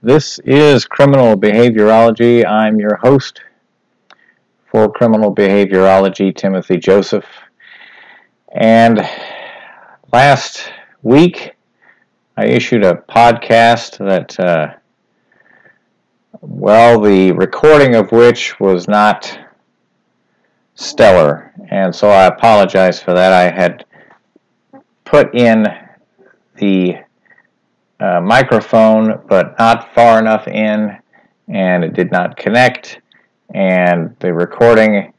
This is Criminal Behaviorology. I'm your host for Criminal Behaviorology, Timothy Joseph. And last week, I issued a podcast that, the recording of which was not stellar. And so I apologize for that. I had put in the microphone, but not far enough in, and it did not connect, and the recording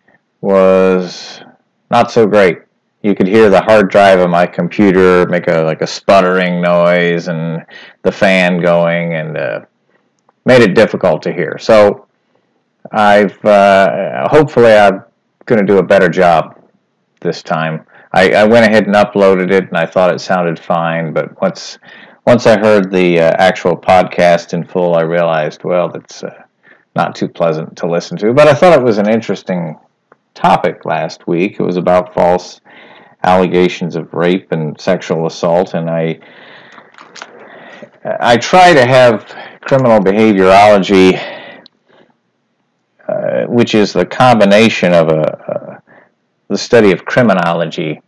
was not so great. You could hear the hard drive of my computer make a sputtering noise and the fan going, and made it difficult to hear. So hopefully I'm going to do a better job this time. I went ahead and uploaded it, and I thought it sounded fine, but once I heard the actual podcast in full, I realized, well, that's not too pleasant to listen to. But I thought it was an interesting topic last week. It was about false allegations of rape and sexual assault, and I try to have criminal behaviorology, which is the combination of the study of criminology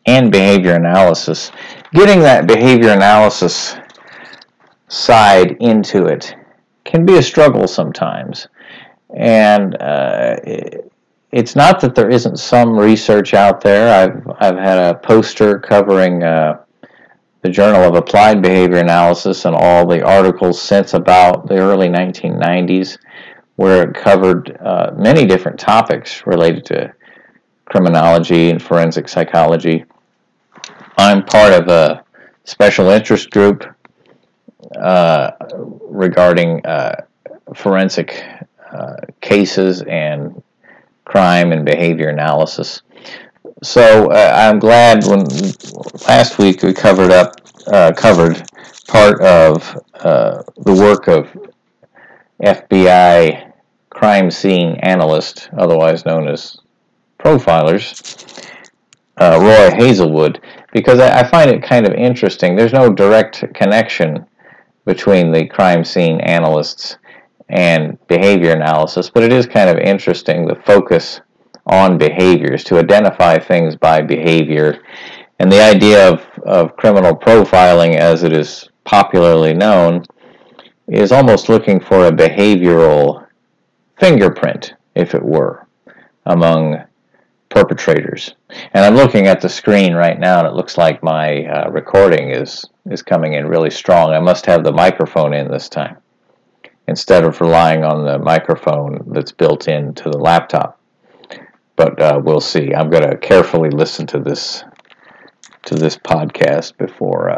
and behavior analysis. Getting that behavior analysis side into it can be a struggle sometimes. And it's not that there isn't some research out there. I've had a poster covering the Journal of Applied Behavior Analysis and all the articles since about the early 1990s, where it covered many different topics related to criminology and forensic psychology. I'm part of a special interest group regarding forensic cases and crime and behavior analysis. So I'm glad when last week we covered part of the work of FBI crime scene analyst, otherwise known as profilers, Roy Hazelwood, because I find it kind of interesting. There's no direct connection between the crime scene analysts and behavior analysis, but it is kind of interesting, the focus on behaviors, to identify things by behavior. And the idea of criminal profiling, as it is popularly known, is almost looking for a behavioral fingerprint, if it were, among perpetrators. And I'm looking at the screen right now, and it looks like my recording is coming in really strong. I must have the microphone in this time, instead of relying on the microphone that's built into the laptop. But we'll see. I'm going to carefully listen to this podcast before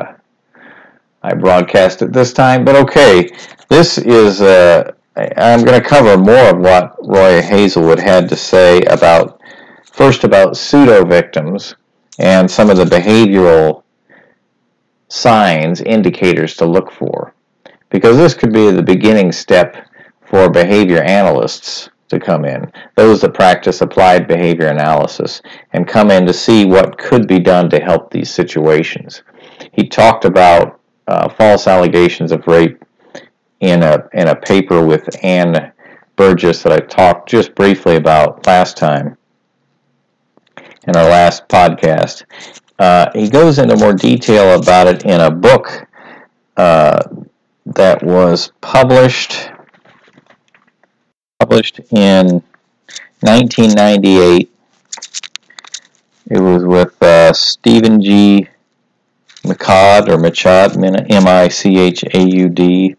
I broadcast it this time. But okay, this is I'm going to cover more of what Roy Hazelwood had to say about pseudo-victims and some of the behavioral signs, indicators to look for. Because this could be the beginning step for behavior analysts to come in, those that practice applied behavior analysis, and come in to see what could be done to help these situations. He talked about false allegations of rape in a paper with Ann Burgess that I talked just briefly about last time in our last podcast. He goes into more detail about it in a book that was published in 1998. It was with Stephen Michaud, M-I-C-H-A-U-D,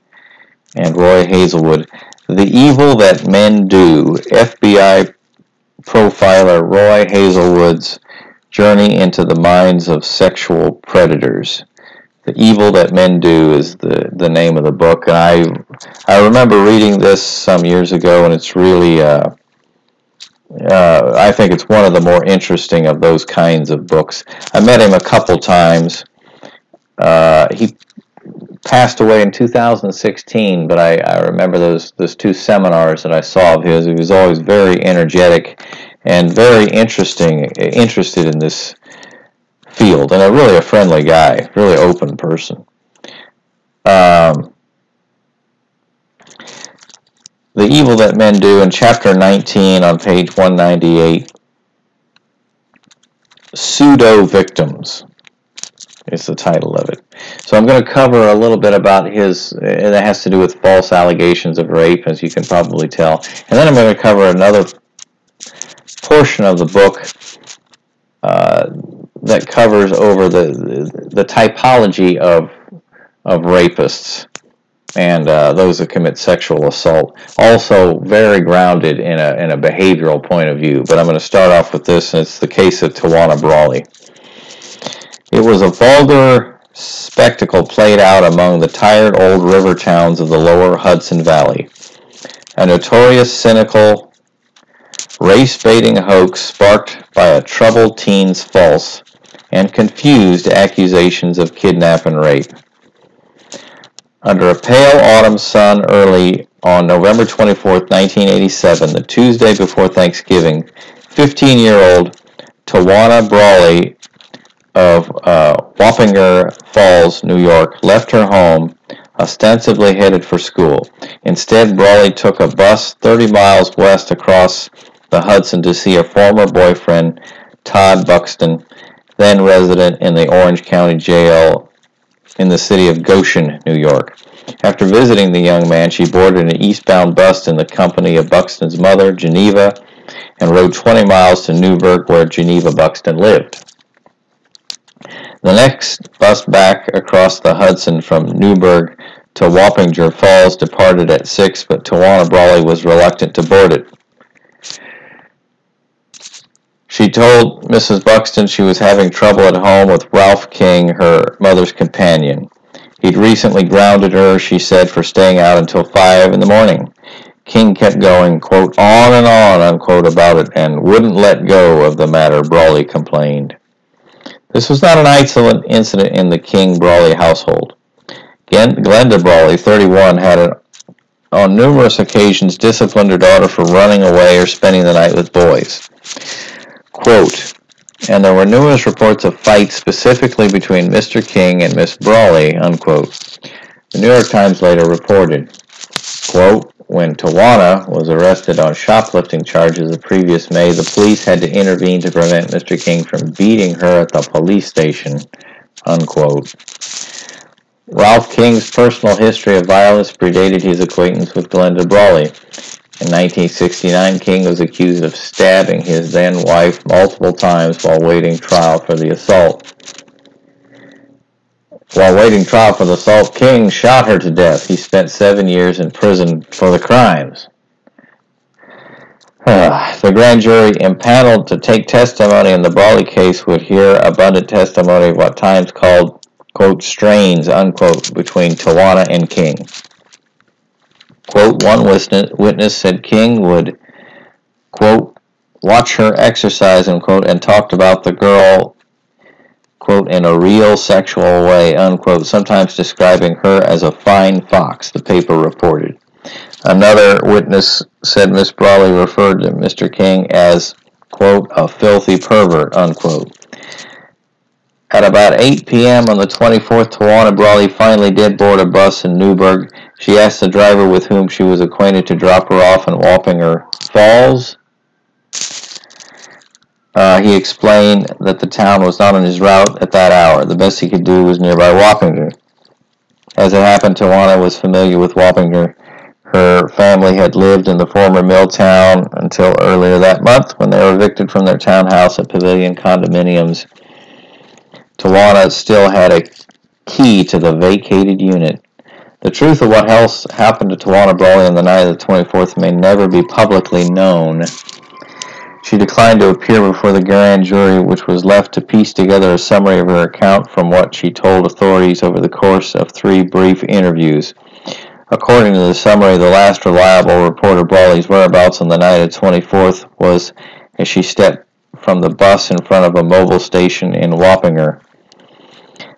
and Roy Hazelwood. The Evil That Men Do, FBI profiler Roy Hazelwood's Journey into the Minds of Sexual Predators. The Evil That Men Do is the name of the book, and I remember reading this some years ago, and it's really, I think it's one of the more interesting of those kinds of books. I met him a couple times. He passed away in 2016, but I remember those two seminars that I saw of his. He was always very energetic and very interested in this field, and really a friendly guy, really open person. The Evil That Men Do in Chapter 19 on page 198. Pseudo-victims is the title of it. So I'm going to cover a little bit about his, that has to do with false allegations of rape, as you can probably tell. And then I'm going to cover another portion of the book that covers over the typology of rapists and those that commit sexual assault. Also very grounded in a behavioral point of view. But I'm going to start off with this, and it's the case of Tawana Brawley. It was a vulgar spectacle played out among the tired old river towns of the lower Hudson Valley. A notorious, cynical, race-baiting hoax sparked by a troubled teen's false and confused accusations of kidnap and rape. Under a pale autumn sun early on November 24, 1987, the Tuesday before Thanksgiving, 15-year-old Tawana Brawley of Wappinger Falls, New York, left her home, ostensibly headed for school. Instead, Brawley took a bus 30 miles west across the Hudson to see a former boyfriend, Todd Buxton, then resident in the Orange County Jail in the city of Goshen, New York. After visiting the young man, she boarded an eastbound bus in the company of Buxton's mother, Geneva, and rode 20 miles to Newburgh, where Geneva Buxton lived. The next bus back across the Hudson from Newburgh to Wappinger Falls departed at 6, but Tawana Brawley was reluctant to board it. She told Mrs. Buxton she was having trouble at home with Ralph King, her mother's companion. He'd recently grounded her, she said, for staying out until 5 in the morning. King kept going, quote, on and on, unquote, about it, and wouldn't let go of the matter, Brawley complained. This was not an isolated incident in the King-Brawley household. Glenda Brawley, 31, had on numerous occasions disciplined her daughter for running away or spending the night with boys. Quote, and there were numerous reports of fights specifically between Mr. King and Miss Brawley, unquote. The New York Times later reported, quote, when Tawana was arrested on shoplifting charges the previous May, the police had to intervene to prevent Mr. King from beating her at the police station, unquote. Ralph King's personal history of violence predated his acquaintance with Glenda Brawley. In 1969, King was accused of stabbing his then-wife multiple times while waiting trial for the assault. While waiting trial for the assault, King shot her to death. He spent 7 years in prison for the crimes. The grand jury impaneled to take testimony in the Brawley case would hear abundant testimony of what Times called, quote, strains, unquote, between Tawana and King. Quote, one witness said King would, quote, watch her exercise, unquote, and talked about the girl, quote, in a real sexual way, unquote, sometimes describing her as a fine fox, the paper reported. Another witness said Miss Brawley referred to Mr. King as, quote, a filthy pervert, unquote. At about 8 p.m. on the 24th, Tawana Brawley finally did board a bus in Newburgh. She asked the driver with whom she was acquainted to drop her off in Wappinger Falls. He explained that the town was not on his route at that hour. The best he could do was nearby Wappinger. As it happened, Tawana was familiar with Wappinger. Her family had lived in the former mill town until earlier that month when they were evicted from their townhouse at Pavilion Condominiums. Tawana still had a key to the vacated unit. The truth of what else happened to Tawana Brawley on the night of the 24th may never be publicly known. She declined to appear before the grand jury, which was left to piece together a summary of her account from what she told authorities over the course of 3 brief interviews. According to the summary, the last reliable report of Brawley's whereabouts on the night of the 24th was as she stepped from the bus in front of a mobile station in Wappinger.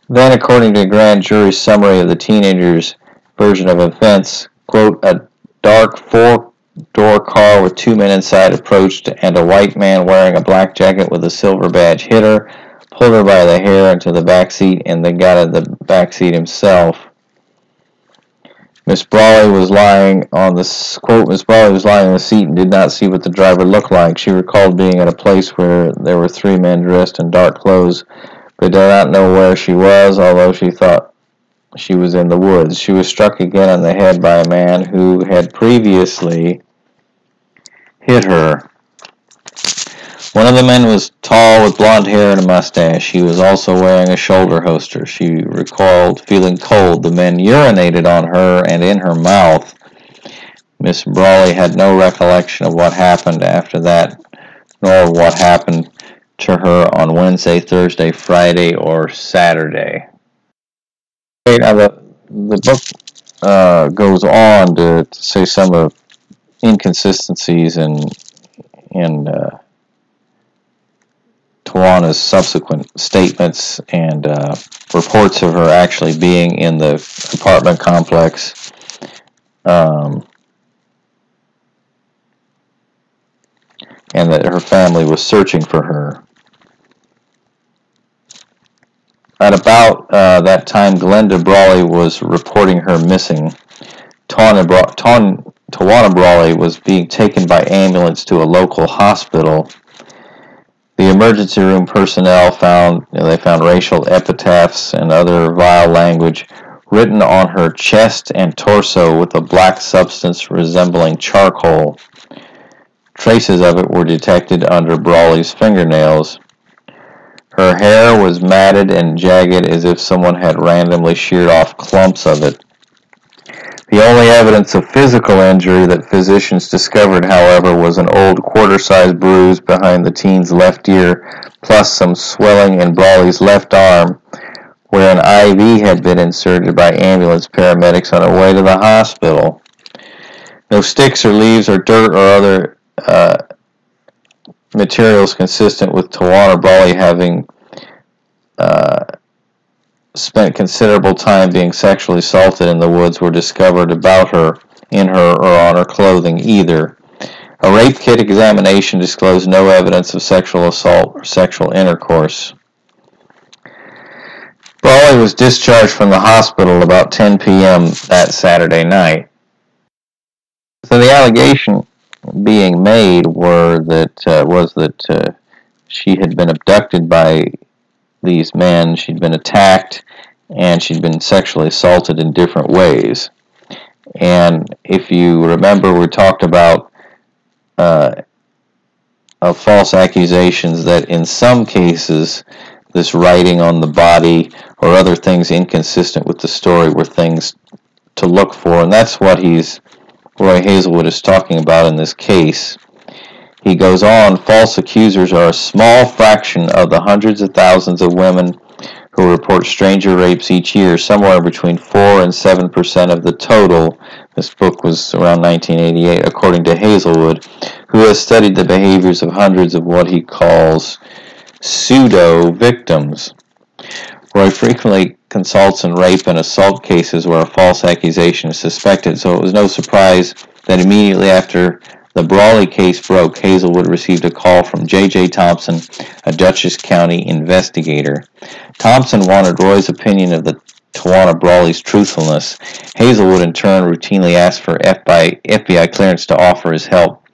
Then, according to the grand jury's summary of the teenager's version of events, quote, a dark 4-door car with 2 men inside approached, and a white man wearing a black jacket with a silver badge hit her, pulled her by the hair into the back seat, and then got in the back seat himself. Miss Brawley was lying on the quote. Miss Brawley was lying on the seat and did not see what the driver looked like. She recalled being at a place where there were 3 men dressed in dark clothes, but did not know where she was, although she thought she was in the woods. She was struck again on the head by a man who had previously hit her. One of the men was tall with blonde hair and a mustache. He was also wearing a shoulder holster. She recalled feeling cold. The men urinated on her and in her mouth. Miss Brawley had no recollection of what happened after that, nor what happened to her on Wednesday, Thursday, Friday, or Saturday. Now the book goes on to say some of inconsistencies in Tawanna's subsequent statements and reports of her actually being in the apartment complex. And that her family was searching for her. At about that time, Glenda Brawley was reporting her missing. Tawana Brawley was being taken by ambulance to a local hospital. The emergency room personnel found racial epitaphs and other vile language written on her chest and torso with a black substance resembling charcoal. Traces of it were detected under Brawley's fingernails. Her hair was matted and jagged as if someone had randomly sheared off clumps of it. The only evidence of physical injury that physicians discovered, however, was an old quarter-sized bruise behind the teen's left ear, plus some swelling in Brawley's left arm, where an IV had been inserted by ambulance paramedics on her way to the hospital. No sticks or leaves or dirt or other materials consistent with Tawana Brawley having spent considerable time being sexually assaulted in the woods were discovered about her, in her, or on her clothing either. A rape kit examination disclosed no evidence of sexual assault or sexual intercourse. Brawley was discharged from the hospital about 10 p.m. that Saturday night. So the allegation being made was that she had been abducted by these men, she'd been attacked, and she'd been sexually assaulted in different ways. And if you remember, we talked about false accusations that in some cases this writing on the body or other things inconsistent with the story were things to look for, and that's what Roy Hazelwood is talking about in this case. He goes on, false accusers are a small fraction of the hundreds of thousands of women who report stranger rapes each year, somewhere between 4 and 7% of the total. This book was around 1988, according to Hazelwood, who has studied the behaviors of hundreds of what he calls pseudo-victims. Roy frequently consults in rape and assault cases where a false accusation is suspected, so it was no surprise that immediately after the Brawley case broke, Hazelwood received a call from J.J. Thompson, a Dutchess County investigator. Thompson wanted Roy's opinion of the Tawana Brawley's truthfulness. Hazelwood, in turn, routinely asked for FBI clearance to offer his help.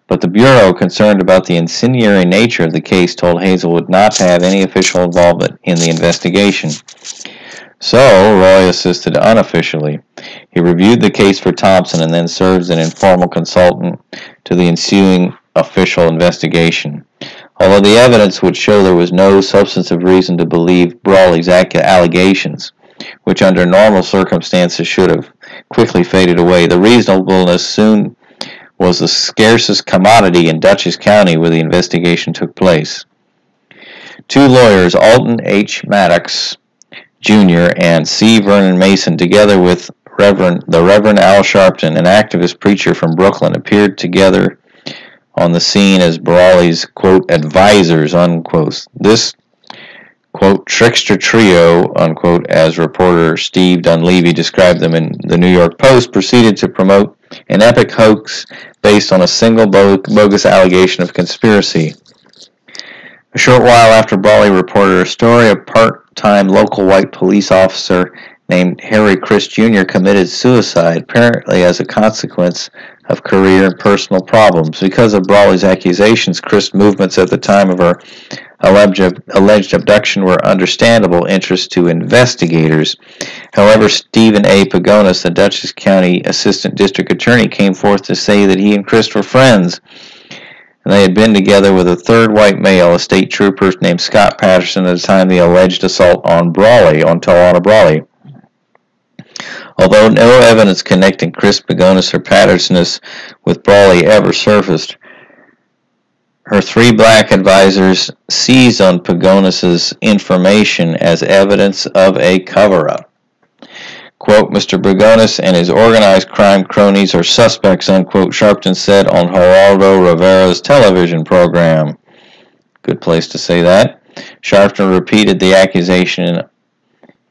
But the Bureau, concerned about the incendiary nature of the case, told Hazelwood not to have any official involvement in the investigation. So, Roy assisted unofficially. He reviewed the case for Thompson and then served as an informal consultant to the ensuing official investigation. Although the evidence would show there was no substantive reason to believe Brawley's allegations, which under normal circumstances should have quickly faded away, the reasonableness soon was the scarcest commodity in Dutchess County where the investigation took place. 2 lawyers, Alton H. Maddox Jr. and C. Vernon Mason, together with the Reverend Al Sharpton, an activist preacher from Brooklyn, appeared together on the scene as Brawley's, quote, advisors, unquote. This, quote, trickster trio, unquote, as reporter Steve Dunleavy described them in the New York Post, proceeded to promote an epic hoax based on a single bogus allegation of conspiracy. A short while after Brawley reported her story, a part-time local white police officer named Harry Chris Jr. committed suicide, apparently as a consequence of career and personal problems. Because of Brawley's accusations, Chris' movements at the time of her alleged abduction were understandable interest to investigators. However, Stephen A. Pagonis, the Dutchess County Assistant District Attorney, came forth to say that he and Chris were friends, and they had been together with a third white male, a state trooper named Scott Patterson, at the time of the alleged assault on Tawana Brawley. Although no evidence connecting Chris Pagonis or Patterson's with Brawley ever surfaced, her three black advisors seized on Pagonis's information as evidence of a cover-up. Quote, Mr. Pagonis and his organized crime cronies are suspects, unquote, Sharpton said on Geraldo Rivera's television program. Good place to say that. Sharpton repeated the accusation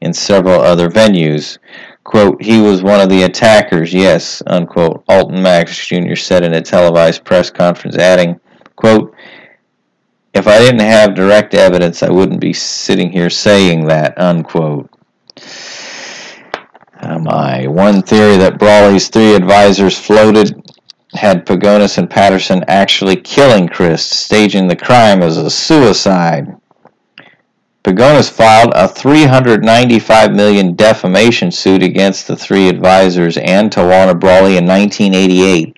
in several other venues. Quote, he was one of the attackers, yes, unquote, Alton Max Jr. said in a televised press conference, adding, quote, if I didn't have direct evidence, I wouldn't be sitting here saying that, unquote. One theory that Brawley's three advisors floated had Pagonis and Patterson actually killing Chris, staging the crime as a suicide. Pagonis filed a $395 million defamation suit against the three advisors and Tawana Brawley in 1988.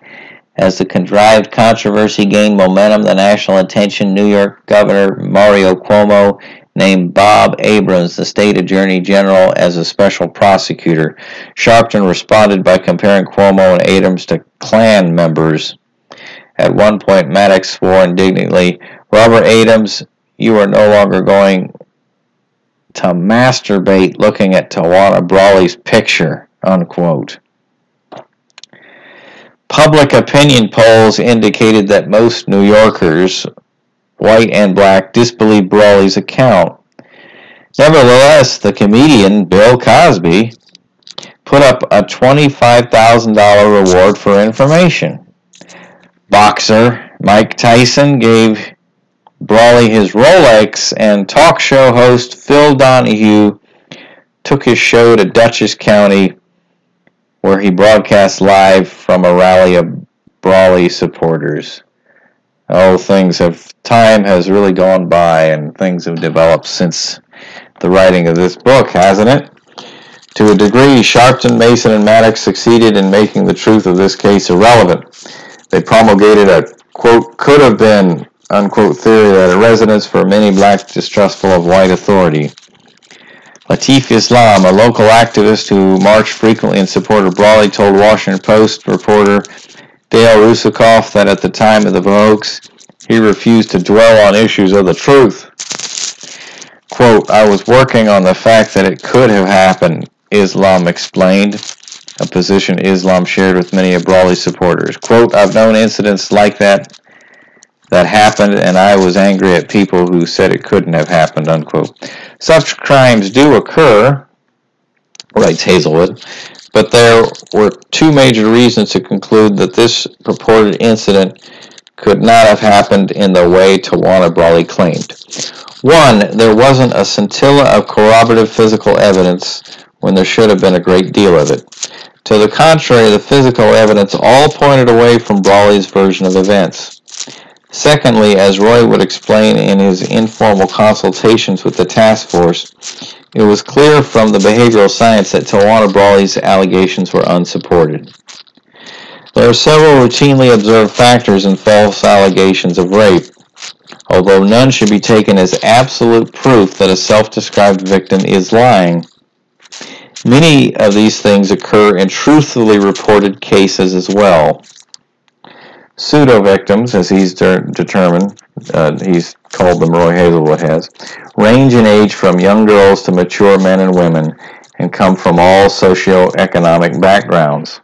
As the contrived controversy gained momentum, the national attention, New York Governor Mario Cuomo named Bob Abrams, the state attorney general, as a special prosecutor. Sharpton responded by comparing Cuomo and Abrams to Klan members. At one point, Maddox swore indignantly, Robert Abrams, you are no longer going to masturbate looking at Tawana Brawley's picture, unquote. Public opinion polls indicated that most New Yorkers, white and black, disbelieved Brawley's account. Nevertheless, the comedian Bill Cosby put up a $25,000 reward for information. Boxer Mike Tyson gave Brawley his Rolex, and talk show host Phil Donahue took his show to Dutchess County, where he broadcast live from a rally of Brawley supporters. Oh, time has really gone by, and things have developed since the writing of this book, hasn't it? To a degree, Sharpton, Mason, and Maddox succeeded in making the truth of this case irrelevant. They promulgated a, quote, could have been, unquote, theory that a resonance for many blacks distrustful of white authority. Latif Islam, a local activist who marched frequently in support of Brawley, told Washington Post reporter Dale Rusakoff that at the time of the hoax, he refused to dwell on issues of the truth. Quote, I was working on the fact that it could have happened, Islam explained, a position Islam shared with many of Brawley's supporters. Quote, I've known incidents like that happened, and I was angry at people who said it couldn't have happened, unquote. Such crimes do occur, writes Hazelwood, but there were two major reasons to conclude that this purported incident could not have happened in the way Tawana Brawley claimed. One, there wasn't a scintilla of corroborative physical evidence when there should have been a great deal of it. To the contrary, the physical evidence all pointed away from Brawley's version of events. Secondly, as Roy would explain in his informal consultations with the task force, it was clear from the behavioral science that Tawana Brawley's allegations were unsupported. There are several routinely observed factors in false allegations of rape, although none should be taken as absolute proof that a self-described victim is lying. Many of these things occur in truthfully reported cases as well. Pseudo-victims, as he's determined, he's called them, Roy Hazelwood has, range in age from young girls to mature men and women and come from all socioeconomic backgrounds.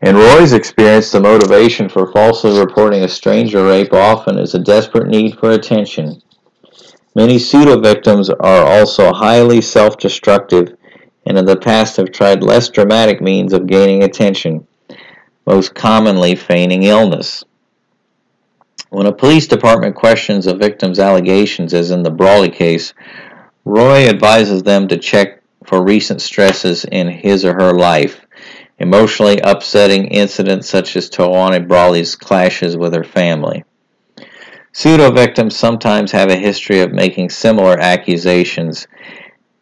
In Roy's experience, the motivation for falsely reporting a stranger rape often is a desperate need for attention. Many pseudo-victims are also highly self-destructive and in the past have tried less dramatic means of gaining attention, most commonly feigning illness. When a police department questions a victim's allegations, as in the Brawley case, Roy advises them to check for recent stresses in his or her life, emotionally upsetting incidents such as Tawana Brawley's clashes with her family. Pseudo-victims sometimes have a history of making similar accusations,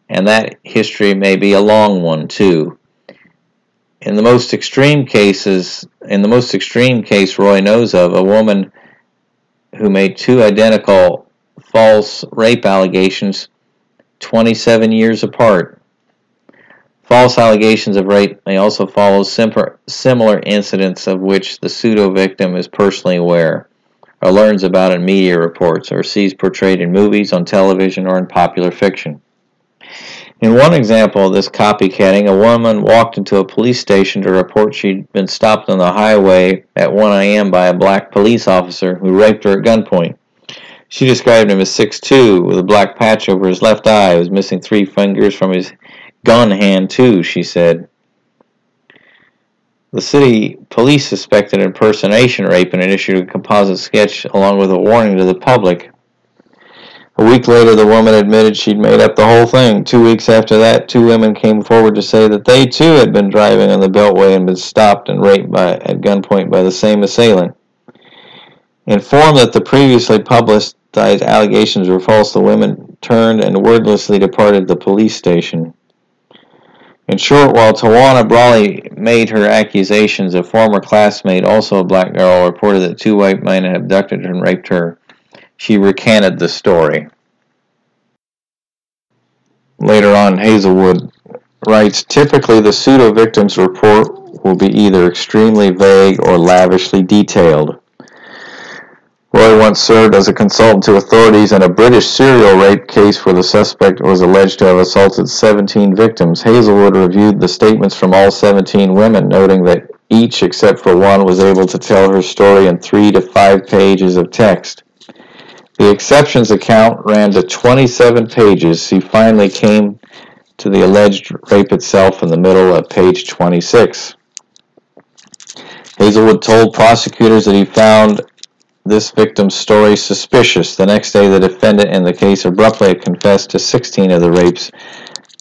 and that history may be a long one too. In the most extreme case Roy knows of, a woman who made 2 identical false rape allegations 27 years apart. False allegations of rape may also follow similar incidents of which the pseudo-victim is personally aware, or learns about in media reports, or sees portrayed in movies, on television, or in popular fiction. In one example of this copycatting, a woman walked into a police station to report she'd been stopped on the highway at 1 a.m. by a black police officer who raped her at gunpoint. She described him as 6'2", with a black patch over his left eye. He was missing 3 fingers from his gun hand too, she said. The city police suspected impersonation rape and issued a composite sketch along with a warning to the public. A week later, the woman admitted she'd made up the whole thing. 2 weeks after that, 2 women came forward to say that they too had been driving on the Beltway and been stopped and raped at gunpoint by the same assailant. Informed that the previously publicized allegations were false, the women turned and wordlessly departed the police station. In short, while Tawana Brawley made her accusations, a former classmate, also a black girl, reported that 2 white men had abducted her and raped her. She recanted the story. Later on, Hazelwood writes, typically the pseudo-victim's report will be either extremely vague or lavishly detailed. Roy once served as a consultant to authorities in a British serial rape case where the suspect was alleged to have assaulted 17 victims. Hazelwood reviewed the statements from all 17 women, noting that each except for one was able to tell her story in 3 to 5 pages of text. The exceptions account ran to 27 pages. He finally came to the alleged rape itself in the middle of page 26. Hazelwood told prosecutors that he found this victim's story suspicious. The next day, the defendant in the case abruptly confessed to 16 of the rapes,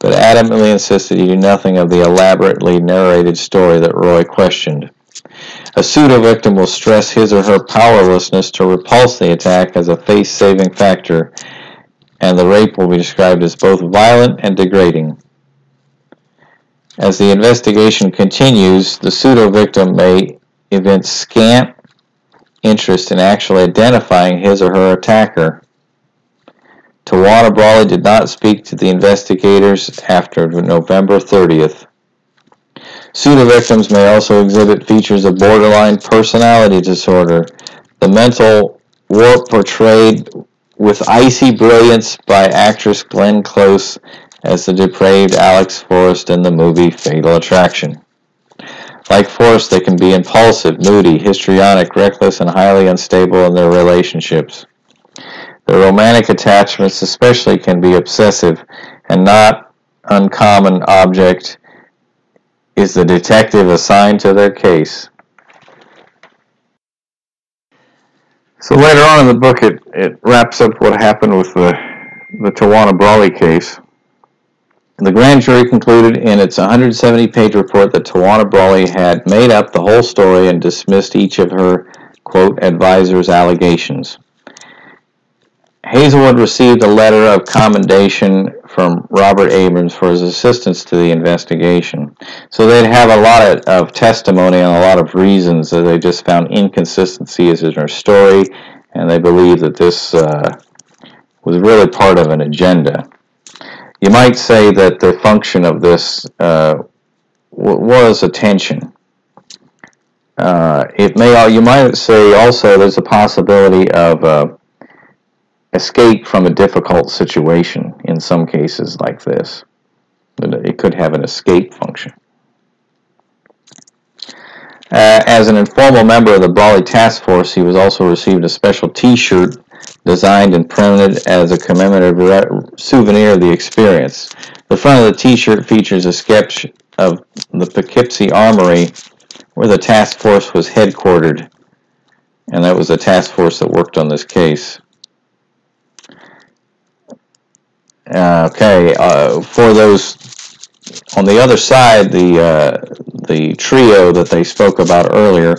but adamantly insisted he knew nothing of the elaborately narrated story that Roy questioned. A pseudo-victim will stress his or her powerlessness to repulse the attack as a face-saving factor, and the rape will be described as both violent and degrading. As the investigation continues, the pseudo-victim may evince scant interest in actually identifying his or her attacker. Tawana Brawley did not speak to the investigators after November 30th. Pseudo-victims may also exhibit features of borderline personality disorder. The mental warp portrayed with icy brilliance by actress Glenn Close as the depraved Alex Forrest in the movie Fatal Attraction. Like Forrest, they can be impulsive, moody, histrionic, reckless, and highly unstable in their relationships. Their romantic attachments especially can be obsessive, and not uncommon object is the detective assigned to their case. So later on in the book, it wraps up what happened with the Tawana Brawley case. The grand jury concluded in its 170-page report that Tawana Brawley had made up the whole story and dismissed each of her, quote, advisor's allegations. Hazelwood received a letter of commendation from Robert Abrams for his assistance to the investigation. So they'd have a lot of testimony and a lot of reasons that they just found inconsistencies in her story, and they believe that this was really part of an agenda. You might say that the function of this was attention. You might say also there's a possibility of escape from a difficult situation in some cases like this. It could have an escape function. As an informal member of the Brawley Task Force, he was also received a special T-shirt designed and printed as a commemorative souvenir of the experience. The front of the T-shirt features a sketch of the Poughkeepsie Armory where the task force was headquartered, and that was the task force that worked on this case. For those On the other side, the trio that they spoke about earlier,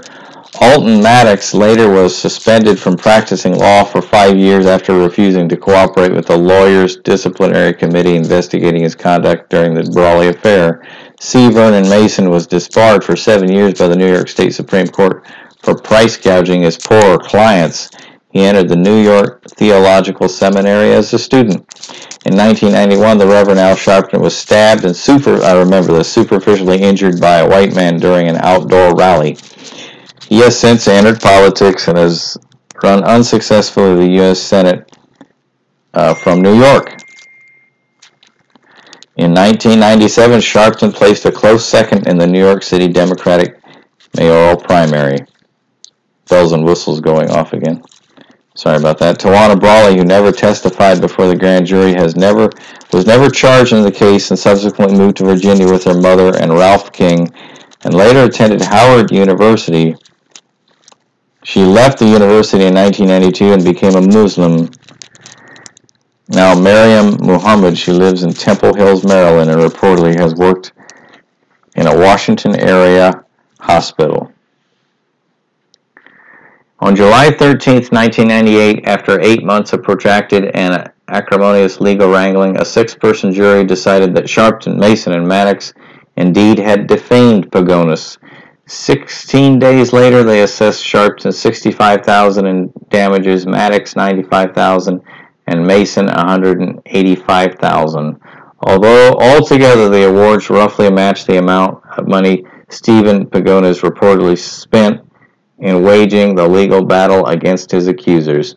Alton Maddox later was suspended from practicing law for 5 years after refusing to cooperate with the lawyers' disciplinary committee investigating his conduct during the Brawley affair. C. Vernon Mason was disbarred for 7 years by the New York State Supreme Court for price gouging his poorer clients. He entered the New York Theological Seminary as a student. In 1991, the Reverend Al Sharpton was stabbed and superficially injured by a white man during an outdoor rally. He has since entered politics and has run unsuccessfully the U.S. Senate from New York. In 1997, Sharpton placed a close second in the New York City Democratic mayoral primary. Bells and whistles going off again. Sorry about that. Tawana Brawley, who never testified before the grand jury, was never charged in the case and subsequently moved to Virginia with her mother and Ralph King, and later attended Howard University. She left the university in 1992 and became a Muslim. Now Maryam Muhammad, she lives in Temple Hills, Maryland, and reportedly has worked in a Washington area hospital. On July 13, 1998, after 8 months of protracted and acrimonious legal wrangling, a 6-person jury decided that Sharpton, Mason, and Maddox indeed had defamed Pagonis. 16 days later, they assessed Sharpton $65,000 in damages, Maddox $95,000, and Mason $185,000. Although altogether the awards roughly matched the amount of money Stephen Pagonis reportedly spent in waging the legal battle against his accusers.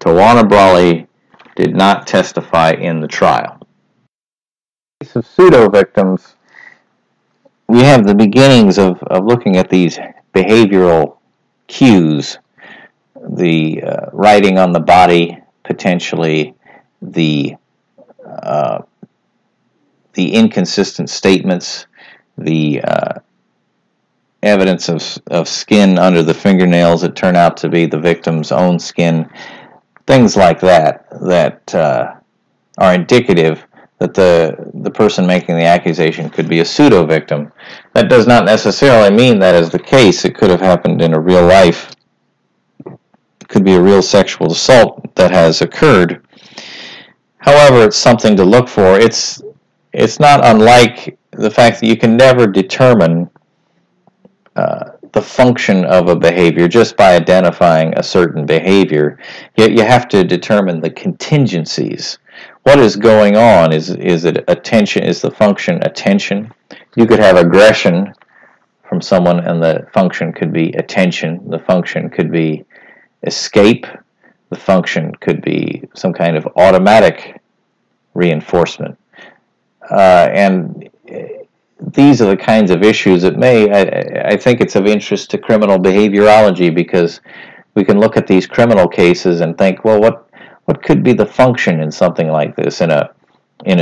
Tawana Brawley did not testify in the trial. In the case of pseudo-victims, we have the beginnings of looking at these behavioral cues, the writing on the body, potentially the inconsistent statements, the evidence of skin under the fingernails that turn out to be the victim's own skin, things like that are indicative that the person making the accusation could be a pseudo-victim. That does not necessarily mean that is the case. It could have happened in a real life. It could be a real sexual assault that has occurred. However, it's something to look for. It's not unlike the fact that you can never determine the function of a behavior just by identifying a certain behavior. Yet you have to determine the contingencies. What is going on? Is it attention? Is the function attention? You could have aggression from someone and the function could be attention. The function could be escape. The function could be some kind of automatic reinforcement. And these are the kinds of issues that I think it's of interest to criminal behaviorology, because we can look at these criminal cases and think, well, what could be the function in something like this? In a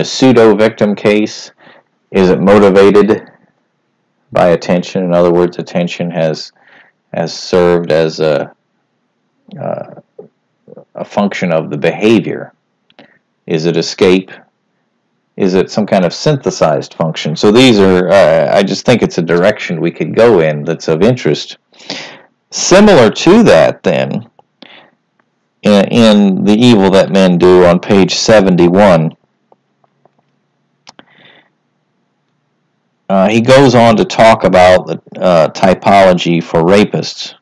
pseudo-victim case, is it motivated by attention? In other words, attention has served as a function of the behavior. Is it escape? Is it some kind of synthesized function? So these are, I just think it's a direction we could go in that's of interest. Similar to that, then, in The Evil That Men Do on page 71, he goes on to talk about the typology for rapists.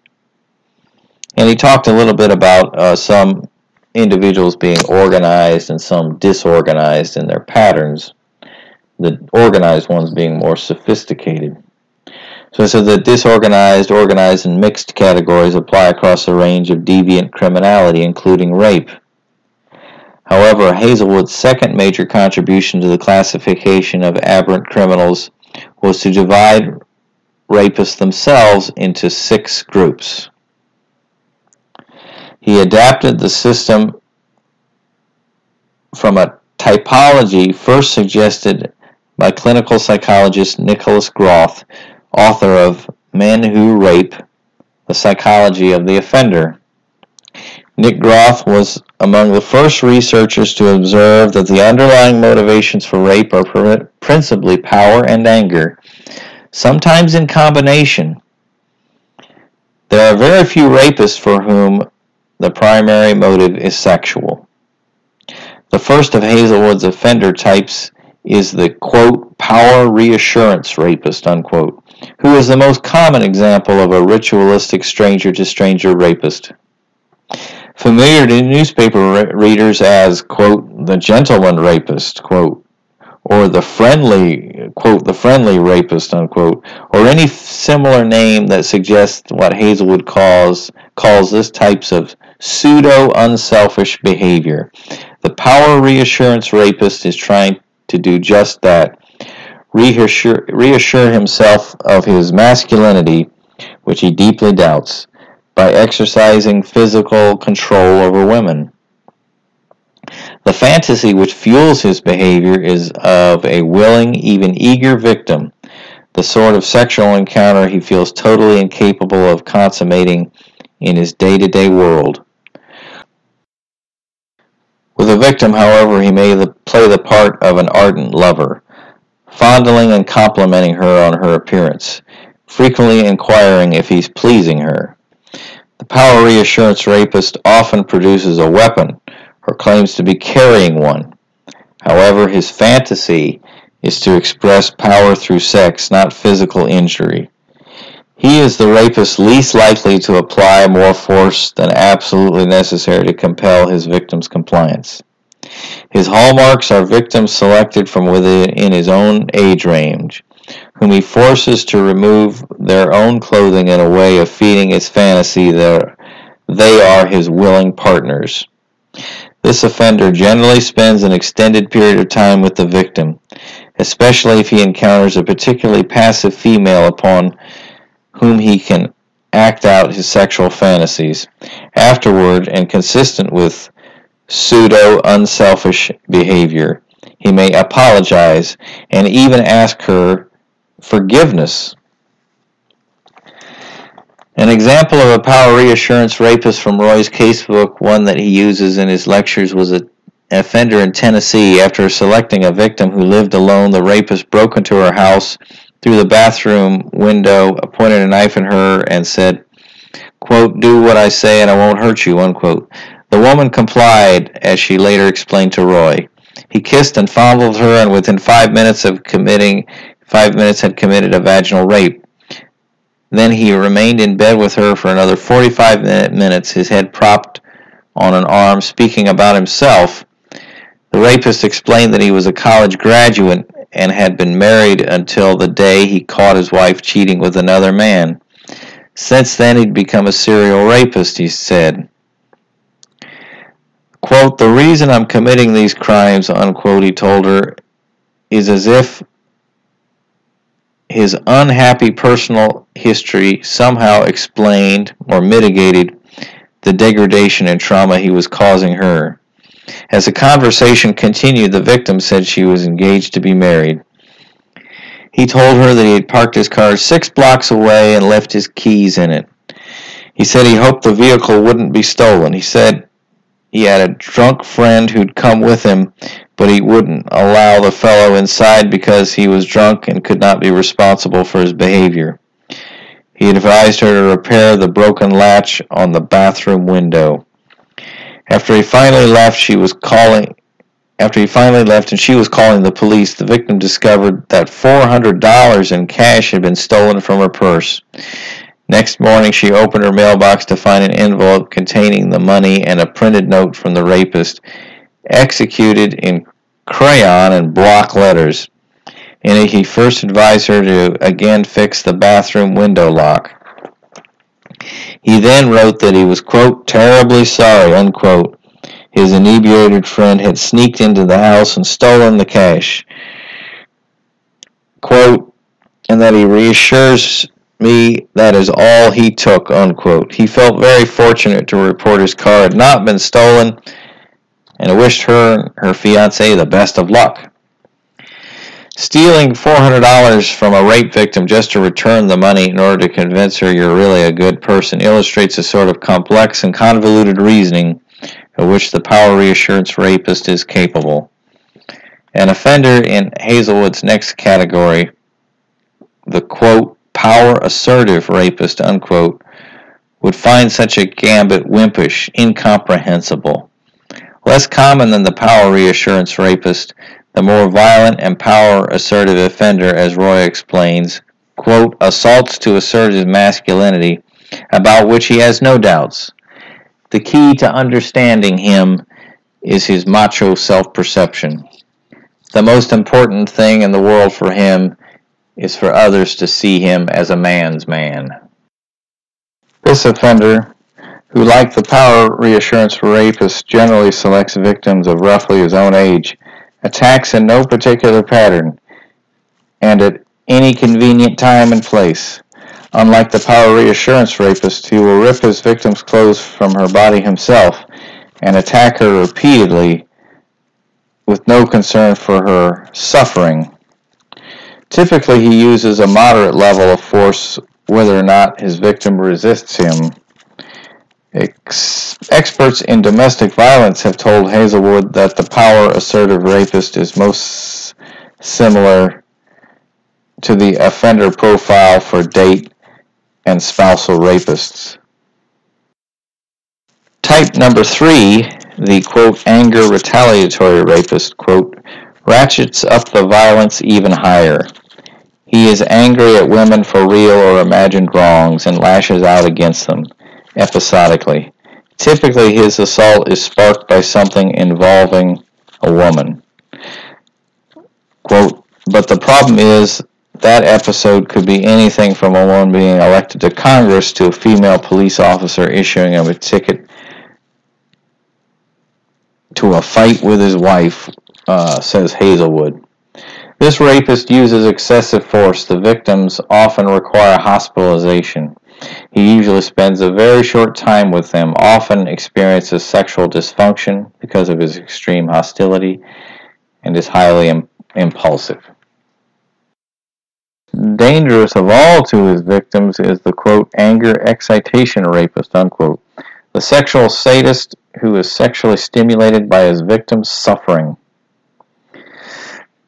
And he talked a little bit about some individuals being organized and some disorganized in their patterns, the organized ones being more sophisticated. So the disorganized, organized, and mixed categories apply across a range of deviant criminality, including rape. However, Hazelwood's second major contribution to the classification of aberrant criminals was to divide rapists themselves into 6 groups. He adapted the system from a typology first suggested by clinical psychologist Nicholas Groth, author of Men Who Rape, The Psychology of the Offender, Nick Groth was among the first researchers to observe that the underlying motivations for rape are principally power and anger, sometimes in combination. There are very few rapists for whom the primary motive is sexual. The first of Hazelwood's offender types is the, quote, power reassurance rapist, unquote, who is the most common example of a ritualistic stranger-to-stranger rapist. Familiar to newspaper readers as, quote, the gentleman rapist, quote, or the friendly, quote, the friendly rapist, unquote, or any similar name that suggests what Hazelwood calls this type of pseudo-unselfish behavior. The power reassurance rapist is trying to do just that, reassure himself of his masculinity, which he deeply doubts, by exercising physical control over women. The fantasy which fuels his behavior is of a willing, even eager victim, the sort of sexual encounter he feels totally incapable of consummating in his day-to-day world. With a victim, however, he may play the part of an ardent lover, fondling and complimenting her on her appearance, frequently inquiring if he's pleasing her. The power reassurance rapist often produces a weapon or claims to be carrying one. However, his fantasy is to express power through sex, not physical injury. He is the rapist least likely to apply more force than absolutely necessary to compel his victim's compliance. His hallmarks are victims selected from within his own age range, whom he forces to remove their own clothing in a way of feeding his fantasy that they are his willing partners. This offender generally spends an extended period of time with the victim, especially if he encounters a particularly passive female upon whom he can act out his sexual fantasies. Afterward, and consistent with pseudo-unselfish behavior, he may apologize and even ask her forgiveness. An example of a power reassurance rapist from Roy's casebook, one that he uses in his lectures, was an offender in Tennessee. After selecting a victim who lived alone, the rapist broke into her house through the bathroom window, pointed a knife at her, and said, quote, do what I say and I won't hurt you, unquote. The woman complied, as she later explained to Roy. He kissed and fondled her, and within 5 minutes had committed a vaginal rape. Then he remained in bed with her for another 45 minutes, his head propped on an arm, speaking about himself. The rapist explained that he was a college graduate and had been married until the day he caught his wife cheating with another man. Since then, he'd become a serial rapist, he said. Quote, the reason I'm committing these crimes, unquote, he told her, is as if his unhappy personal history somehow explained or mitigated the degradation and trauma he was causing her. As the conversation continued, the victim said she was engaged to be married. He told her that he had parked his car 6 blocks away and left his keys in it. He said he hoped the vehicle wouldn't be stolen. He said he had a drunk friend who'd come with him, but he wouldn't allow the fellow inside because he was drunk and could not be responsible for his behavior. He advised her to repair the broken latch on the bathroom window. After he finally left and she was calling the police, the victim discovered that $400 in cash had been stolen from her purse. Next morning, she opened her mailbox to find an envelope containing the money and a printed note from the rapist, executed in crayon and block letters. In it, he first advised her to again fix the bathroom window lock. He then wrote that he was, quote, terribly sorry, unquote. His inebriated friend had sneaked into the house and stolen the cash, quote, and that he reassures me that is all he took, unquote. He felt very fortunate to report his car had not been stolen and wished her and her fiancé the best of luck. Stealing $400 from a rape victim just to return the money in order to convince her you're really a good person illustrates a sort of complex and convoluted reasoning of which the power reassurance rapist is capable. An offender in Hazelwood's next category, the quote, power assertive rapist, unquote, would find such a gambit wimpish, incomprehensible. Less common than the power reassurance rapist, the more violent and power-assertive offender, as Roy explains, quote, assaults to assert his masculinity, about which he has no doubts. The key to understanding him is his macho self-perception. The most important thing in the world for him is for others to see him as a man's man. This offender, who like the power reassurance rapist generally selects victims of roughly his own age, attacks in no particular pattern and at any convenient time and place. Unlike the power reassurance rapist, he will rip his victim's clothes from her body himself and attack her repeatedly with no concern for her suffering. Typically, he uses a moderate level of force whether or not his victim resists him. Experts in domestic violence have told Hazelwood that the power-assertive rapist is most similar to the offender profile for date and spousal rapists. Type number 3, the, quote, anger retaliatory rapist, quote, ratchets up the violence even higher. He is angry at women for real or imagined wrongs and lashes out against them, episodically. Typically, his assault is sparked by something involving a woman. Quote, but the problem is that episode could be anything from a woman being elected to Congress to a female police officer issuing him a ticket to a fight with his wife, says Hazelwood. This rapist uses excessive force. The victims often require hospitalization. He usually spends a very short time with them, often experiences sexual dysfunction because of his extreme hostility, and is highly impulsive. Dangerous of all to his victims is the, quote, anger excitation rapist, unquote, the sexual sadist who is sexually stimulated by his victim's suffering.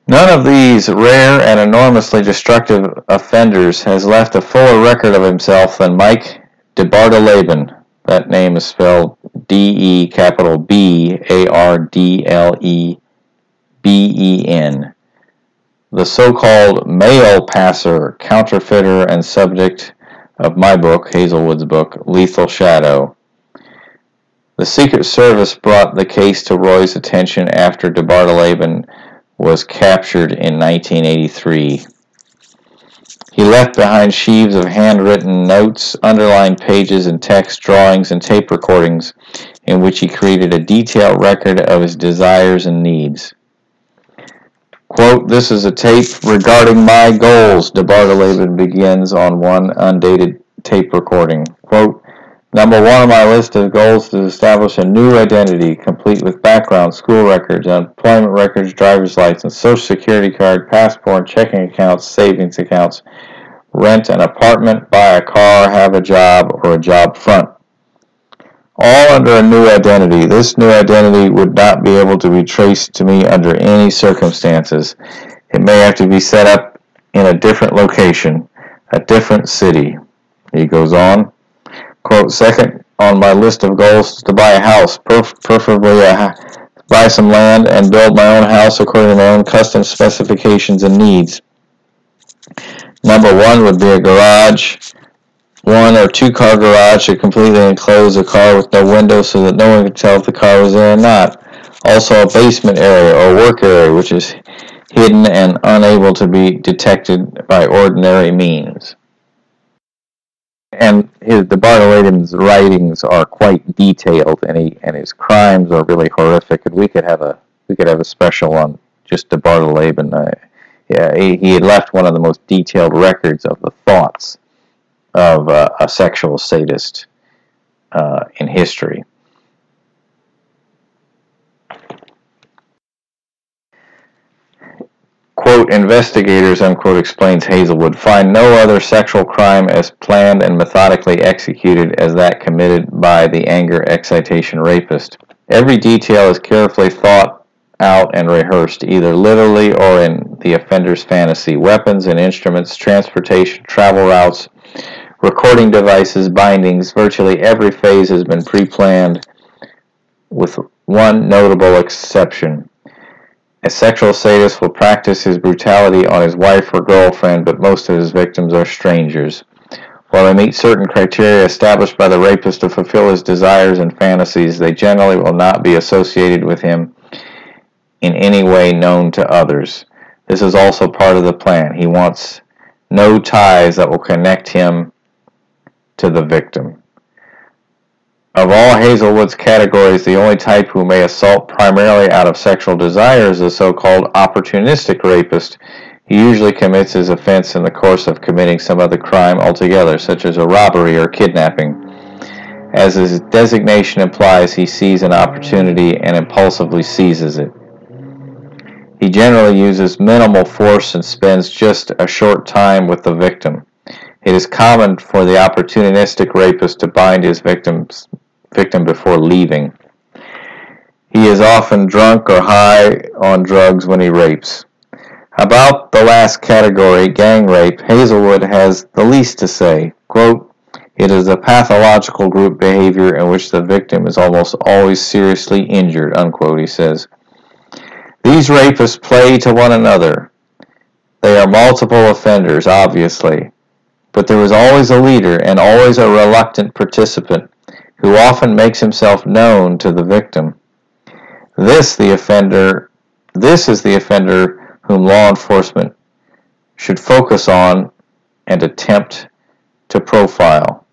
None of these rare and enormously destructive offenders has left a fuller record of himself than Mike DeBardleben. That name is spelled D-E-B-A-R-D-L-E-B-E-N. The so-called mail passer, counterfeiter, and subject of my book, Hazelwood's book, Lethal Shadow. The Secret Service brought the case to Roy's attention after DeBardleben was captured in 1983. He left behind sheaves of handwritten notes, underlined pages and text, drawings, and tape recordings in which he created a detailed record of his desires and needs. Quote, this is a tape regarding my goals, DeBardleben begins on one undated tape recording. Quote, number 1 on my list of goals is to establish a new identity, complete with background, school records, employment records, driver's license, social security card, passport, checking accounts, savings accounts, rent an apartment, buy a car, have a job, or a job front. All under a new identity. This new identity would not be able to be traced to me under any circumstances. It may have to be set up in a different location, a different city. He goes on. Quote, second on my list of goals is to buy a house, preferably buy some land and build my own house according to my own custom specifications and needs. Number 1 would be a garage, 1 or 2 car garage to completely enclose a car with no windows so that no one could tell if the car was there or not. Also a basement area or work area which is hidden and unable to be detected by ordinary means. And DeBardleben's writings are quite detailed, and his crimes are really horrific. And we could have a special on just DeBardleben. He had left one of the most detailed records of the thoughts of a sexual sadist in history. Quote, quote, investigators, unquote, explains Hazelwood, find no other sexual crime as planned and methodically executed as that committed by the anger excitation rapist. Every detail is carefully thought out and rehearsed, either literally or in the offender's fantasy. Weapons and instruments, transportation, travel routes, recording devices, bindings, virtually every phase has been pre-planned with one notable exception. A sexual sadist will practice his brutality on his wife or girlfriend, but most of his victims are strangers. While they meet certain criteria established by the rapist to fulfill his desires and fantasies, they generally will not be associated with him in any way known to others. This is also part of the plan. He wants no ties that will connect him to the victim. Of all Hazelwood's categories, the only type who may assault primarily out of sexual desire is the so-called opportunistic rapist. He usually commits his offense in the course of committing some other crime altogether, such as a robbery or kidnapping. As his designation implies, he sees an opportunity and impulsively seizes it. He generally uses minimal force and spends just a short time with the victim. It is common for the opportunistic rapist to bind his victim before leaving. He is often drunk or high on drugs when he rapes. About the last category, gang rape, Hazelwood has the least to say. Quote, it is a pathological group behavior in which the victim is almost always seriously injured, unquote, he says. These rapists play to one another. They are multiple offenders, obviously, but there is always a leader and always a reluctant participant who often makes himself known to the victim. This is the offender whom law enforcement should focus on and attempt to profile.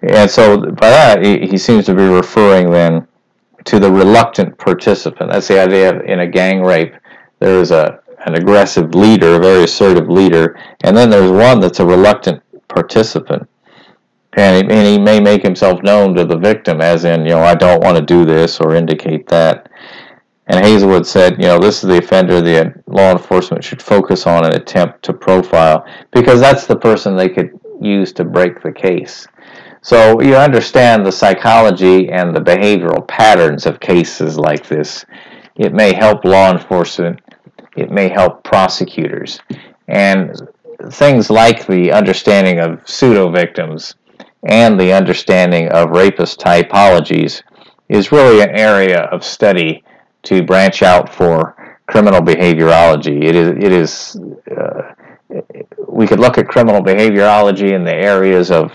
And so by that, he seems to be referring then to the reluctant participant. That's the idea of, in a gang rape, there is an aggressive leader, a very assertive leader, and then there's one that's a reluctant participant. And he may make himself known to the victim, as in, I don't want to do this or indicate that. And Hazelwood said, this is the offender the law enforcement should focus on and attempt to profile, because that's the person they could use to break the case. So you understand the psychology and the behavioral patterns of cases like this. It may help law enforcement. It may help prosecutors. And things like the understanding of pseudo-victims and the understanding of rapist typologies is really an area of study to branch out for criminal behaviorology. We could look at criminal behaviorology in the areas of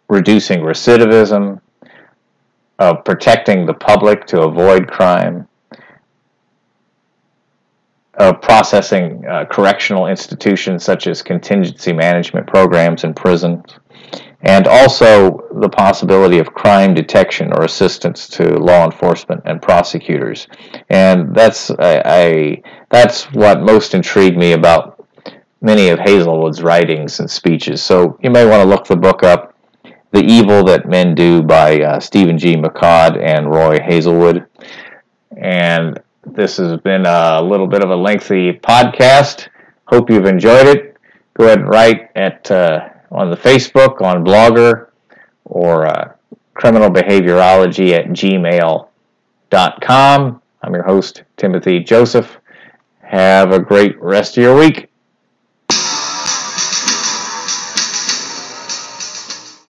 reducing recidivism, of protecting the public to avoid crime, of processing correctional institutions such as contingency management programs in prisons, and also the possibility of crime detection or assistance to law enforcement and prosecutors. And that's what most intrigued me about many of Hazelwood's writings and speeches. So you may want to look the book up, The Evil That Men Do by Stephen Michaud and Roy Hazelwood. And this has been a little bit of a lengthy podcast. Hope you've enjoyed it. Go ahead and write on the Facebook, on Blogger, or criminalbehaviorology@gmail.com. I'm your host, Timothy Joseph. Have a great rest of your week.